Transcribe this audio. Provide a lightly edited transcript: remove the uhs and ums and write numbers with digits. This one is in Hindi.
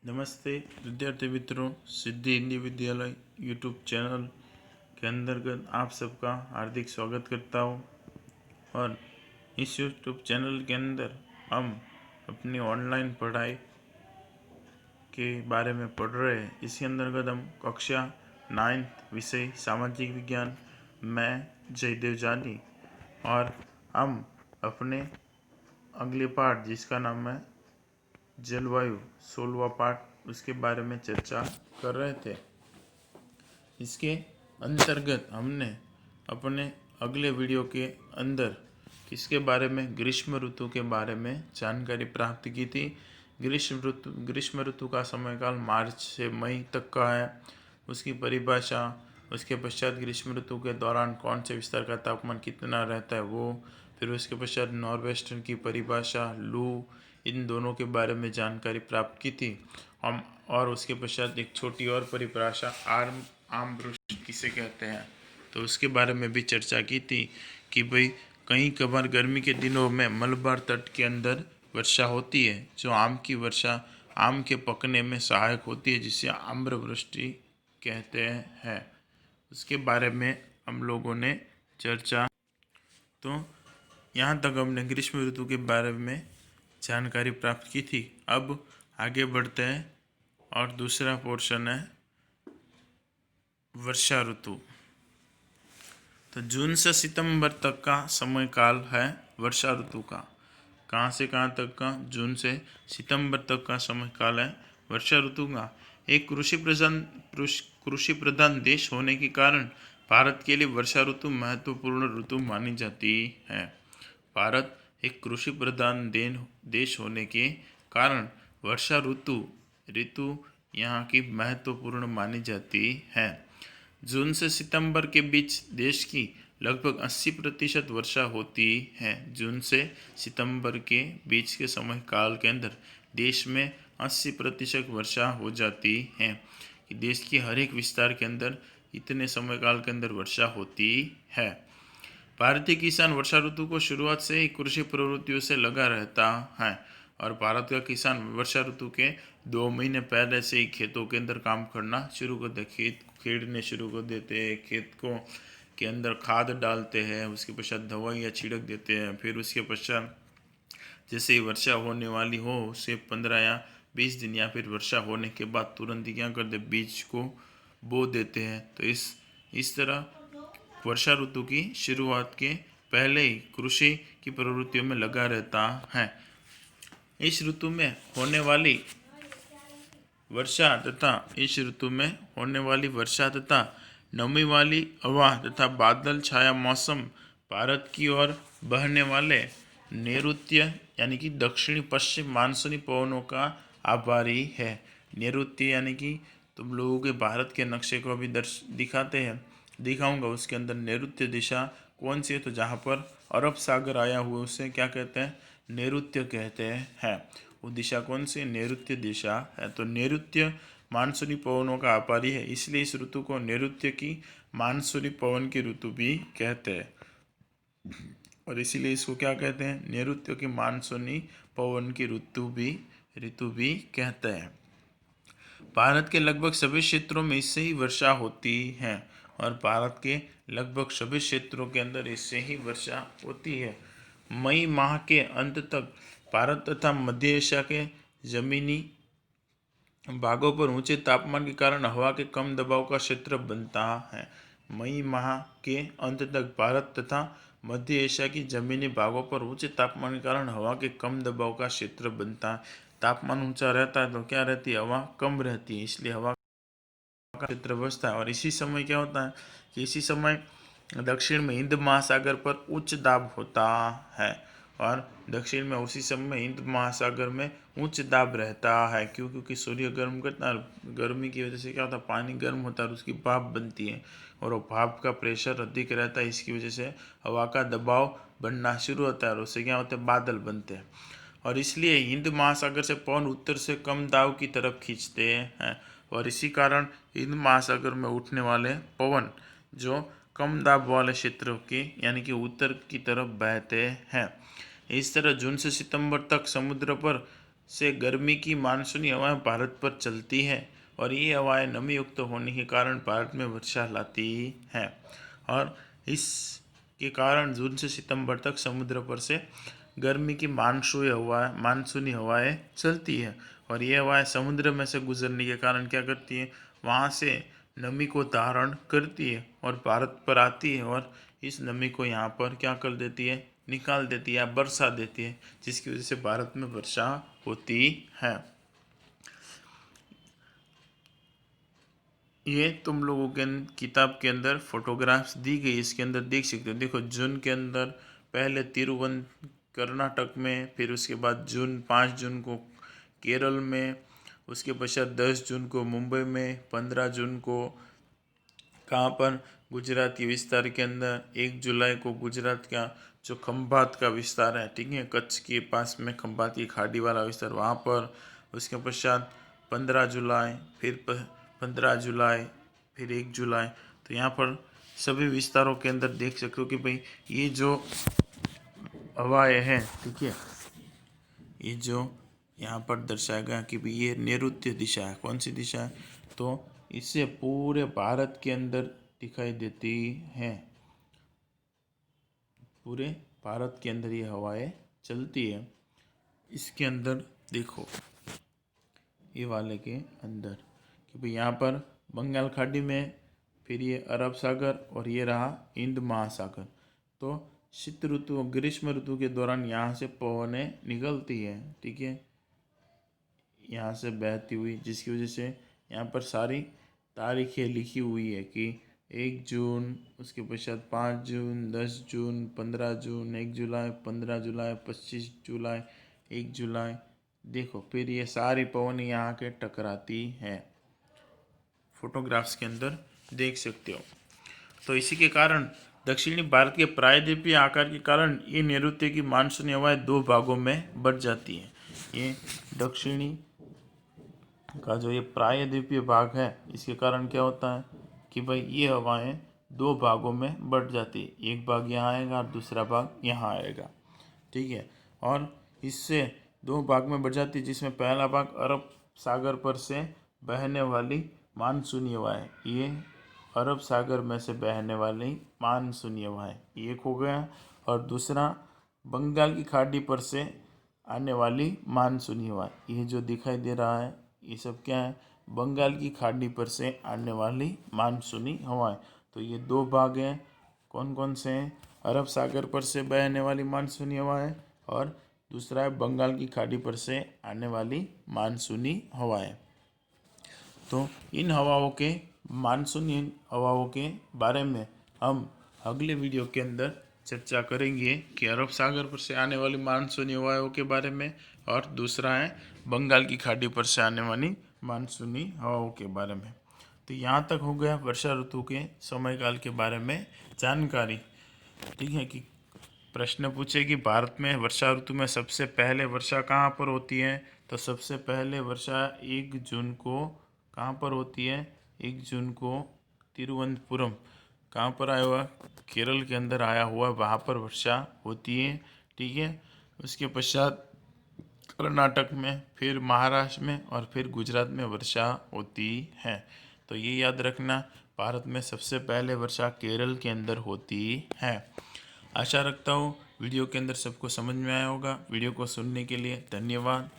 नमस्ते विद्यार्थी मित्रों, सिद्धि हिंदी विद्यालय यूट्यूब चैनल के अंतर्गत आप सबका हार्दिक स्वागत करता हूँ। और इस यूट्यूब चैनल के अंदर हम अपनी ऑनलाइन पढ़ाई के बारे में पढ़ रहे हैं। इसके अंतर्गत हम कक्षा 9th विषय सामाजिक विज्ञान, मैं जयदेव जानी, और हम अपने अगले पाठ जिसका नाम है जलवायु 16वां पाठ, उसके बारे में चर्चा कर रहे थे। इसके अंतर्गत हमने अपने अगले वीडियो के अंदर किसके बारे में, ग्रीष्म ऋतु के बारे में जानकारी प्राप्त की थी। ग्रीष्म ऋतु का समयकाल मार्च से मई तक का है, उसकी परिभाषा, उसके पश्चात ग्रीष्म ऋतु के दौरान कौन से विस्तार का तापमान कितना रहता है वो, फिर उसके पश्चात नॉर्वेस्टर्न की परिभाषा, लू, इन दोनों के बारे में जानकारी प्राप्त की थी हम। और उसके पश्चात एक छोटी और परिभाषा आम वृक्ष किसे कहते हैं, तो उसके बारे में भी चर्चा की थी कि भाई कहीं कभार गर्मी के दिनों में मलबार तट के अंदर वर्षा होती है, जो आम की वर्षा आम के पकने में सहायक होती है, जिसे आम्रवृष्टि कहते हैं। उसके बारे में हम लोगों ने चर्चा, तो यहाँ तक हमने ग्रीष्म ऋतु के बारे में जानकारी प्राप्त की थी। अब आगे बढ़ते हैं और दूसरा पोर्शन है वर्षा ऋतु। तो जून से सितंबर तक का समय काल है वर्षा ऋतु का। कहाँ से कहाँ तक का? जून से सितंबर तक का समय काल है वर्षा ऋतु का। एक कृषि प्रधान देश होने के कारण भारत के लिए वर्षा ऋतु महत्वपूर्ण ऋतु मानी जाती है। भारत एक कृषि प्रधान देश होने के कारण वर्षा ऋतु यहाँ की महत्वपूर्ण मानी जाती है। जून से सितंबर के बीच देश की लगभग 80% वर्षा होती है। जून से सितंबर के बीच के समय काल के अंदर देश में 80% वर्षा हो जाती है। कि देश की हर एक विस्तार के अंदर इतने समय काल के अंदर वर्षा होती है। भारतीय किसान वर्षा ऋतु को शुरुआत से ही कृषि प्रवृत्तियों से लगा रहता है, और भारत का किसान वर्षा ऋतु के 2 महीने पहले से ही खेतों के अंदर काम करना शुरू कर दे, खेत खेड़ने शुरू कर देते हैं, खेत को के अंदर खाद डालते हैं, उसके पश्चात दवाइयाँ छिड़क देते हैं। फिर उसके पश्चात जैसे ही वर्षा होने वाली हो उससे 15 या 20 दिन या फिर वर्षा होने के बाद तुरंत ही क्या करते, बीज को बो देते हैं। तो इस तरह वर्षा ऋतु की शुरुआत के पहले ही कृषि की प्रवृत्तियों में लगा रहता है। इस ऋतु में होने वाली वर्षा तथा नमी वाली हवा तथा बादल छाया मौसम भारत की ओर बहने वाले नैऋत्य यानी कि दक्षिणी पश्चिम मानसूनी पवनों का आभारी है। नैऋत्य यानी कि तुम लोगों के भारत के नक्शे को अभी दिखाऊंगा, उसके अंदर नैऋत्य दिशा कौन सी है, तो जहाँ पर अरब सागर आया हुआ उसे क्या कहते हैं, नैऋत्य कहते हैं। वो दिशा कौन सी? नैऋत्य दिशा है। तो नैऋत्य मानसूनी पवनों का आभारी है, इसलिए इस ऋतु को नैऋत्य की मानसूनी पवन की ऋतु भी कहते हैं। और इसीलिए इसको क्या कहते हैं, नैऋत्य की मानसूनी पवन की ऋतु भी कहते हैं। भारत के लगभग सभी क्षेत्रों में इससे ही वर्षा होती है, और भारत के लगभग सभी क्षेत्रों के अंदर इससे ही वर्षा होती है। मई माह के अंत तक भारत तथा मध्य एशिया के जमीनी भागों पर ऊंचे तापमान के कारण हवा के कम दबाव का क्षेत्र बनता है। मई माह के अंत तक भारत तथा मध्य एशिया की जमीनी भागों पर ऊंचे तापमान के कारण हवा के कम दबाव का क्षेत्र बनता है। तापमान ऊंचा रहता है तो क्या रहती है, हवा कम रहती है, इसलिए हवा का क्षेत्र बचता है। और इसी समय क्या होता है कि इसी समय दक्षिण में हिंद महासागर पर उच्च दाब होता है, और दक्षिण में उसी समय हिंद महासागर में उच्च दाब रहता है। क्यों? क्योंकि सूर्य गर्म करता है, गर्मी की वजह से क्या होता है, पानी गर्म होता है और उसकी भाप बनती है, और वो भाप का प्रेशर अधिक रहता है। इसकी वजह से हवा का दबाव बढ़ना शुरू होता है, और उससे क्या होता है, बादल बनते हैं। और इसलिए हिंद महासागर से पवन उत्तर से कम दाब की तरफ खींचते हैं, और इसी कारण हिंद महासागर में उठने वाले पवन जो कम दाब वाले क्षेत्रों के यानी कि उत्तर की तरफ बहते हैं। इस तरह जून से सितंबर तक समुद्र पर से गर्मी की मानसूनी हवाएं भारत पर चलती है और ये हवाएं नमी युक्त होने के कारण भारत में वर्षा लाती हैं और इसके कारण जून से सितंबर तक समुद्र पर से गर्मी की मानसूनी हवाएं चलती है और ये हवाएं समुद्र में से गुजरने के कारण क्या करती है, वहाँ से नमी को धारण करती है और भारत पर आती है और इस नमी को यहाँ पर क्या कर देती है, निकाल देती है या बरसा देती है, जिसकी वजह से भारत में वर्षा होती है। ये तुम लोगों के किताब के अंदर फोटोग्राफ्स दी गई, इसके अंदर देख सकते हो। देखो जून के अंदर पहले कर्नाटक में, फिर उसके बाद 5 जून को केरल में, उसके पश्चात 10 जून को मुंबई में, 15 जून को कहाँ पर, गुजरात के विस्तार के अंदर, 1 जुलाई को गुजरात का जो खंभात का विस्तार है, ठीक है, कच्छ के पास में खंभात की खाड़ी वाला विस्तार, वहाँ पर। उसके पश्चात 15 जुलाई, फिर 15 जुलाई, फिर 1 जुलाई। तो यहाँ पर सभी विस्तारों के अंदर देख सकते हो कि भाई ये जो हवाएं हैं, ठीक है, ये जो यहाँ पर दर्शाया गया कि भाई ये नैऋत्य दिशा है। कौन सी दिशा है? तो इससे पूरे भारत के अंदर दिखाई देती हैं। पूरे भारत के अंदर ये हवाएं चलती है। इसके अंदर देखो, ये वाले के अंदर कि भाई यहाँ पर बंगाल खाड़ी में, फिर ये अरब सागर और ये रहा हिंद महासागर। तो शीत ऋतु, ग्रीष्म ऋतु के दौरान यहाँ से पवनें निकलती है, ठीक है, यहाँ से बहती हुई, जिसकी वजह से यहाँ पर सारी तारीखें लिखी हुई है कि 1 जून, उसके पश्चात 5 जून, 10 जून, 15 जून, 1 जुलाई, 15 जुलाई, 25 जुलाई, 1 जुलाई। देखो फिर ये सारी पवन यहाँ के टकराती हैं, फोटोग्राफ्स के अंदर देख सकते हो। तो इसी के कारण दक्षिणी भारत के प्रायद्वीपीय आकार के कारण ये नैऋत्य की मानसूनी हवाएं 2 भागों में बढ़ जाती हैं। ये दक्षिणी का जो ये प्रायद्वीपीय भाग है, इसके कारण क्या होता है कि भाई ये हवाएं 2 भागों में बढ़ जाती है। एक भाग यहाँ आएगा और दूसरा भाग यहाँ आएगा, ठीक है। और इससे 2 भाग में बढ़ जाती है, जिसमें पहला भाग अरब सागर पर से बहने वाली मानसूनी हवाएं, ये अरब सागर में से बहने वाली मानसूनी हवाएं एक हो गया, और दूसरा बंगाल की खाड़ी पर से आने वाली मानसूनी हवाएं। ये जो दिखाई दे रहा है ये सब क्या है, बंगाल की खाड़ी पर से आने वाली मानसूनी हवाएं। तो ये 2 भाग हैं, कौन कौन से हैं? अरब सागर पर से बहने वाली मानसूनी हवाएं और दूसरा है बंगाल की खाड़ी पर से आने वाली मानसूनी हवाएं। तो इन हवाओं के, मानसूनी हवाओं के बारे में हम अगले वीडियो के अंदर चर्चा करेंगे कि अरब सागर पर से आने वाली मानसूनी हवाओं के बारे में, और दूसरा है बंगाल की खाड़ी पर से आने वाली मानसूनी हवाओं के बारे में। तो यहाँ तक हो गया वर्षा ऋतु के समयकाल के बारे में जानकारी, ठीक है। कि प्रश्न पूछे कि भारत में वर्षा ऋतु में सबसे पहले वर्षा कहाँ पर होती है, तो सबसे पहले वर्षा 1 जून को कहाँ पर होती है? 1 जून को तिरुवनंतपुरम, कहाँ पर आया हुआ? केरल के अंदर आया हुआ, वहाँ पर वर्षा होती है, ठीक है। उसके पश्चात कर्नाटक में, फिर महाराष्ट्र में और फिर गुजरात में वर्षा होती है। तो ये याद रखना, भारत में सबसे पहले वर्षा केरल के अंदर होती है। आशा रखता हूँ वीडियो के अंदर सबको समझ में आया होगा। वीडियो को सुनने के लिए धन्यवाद।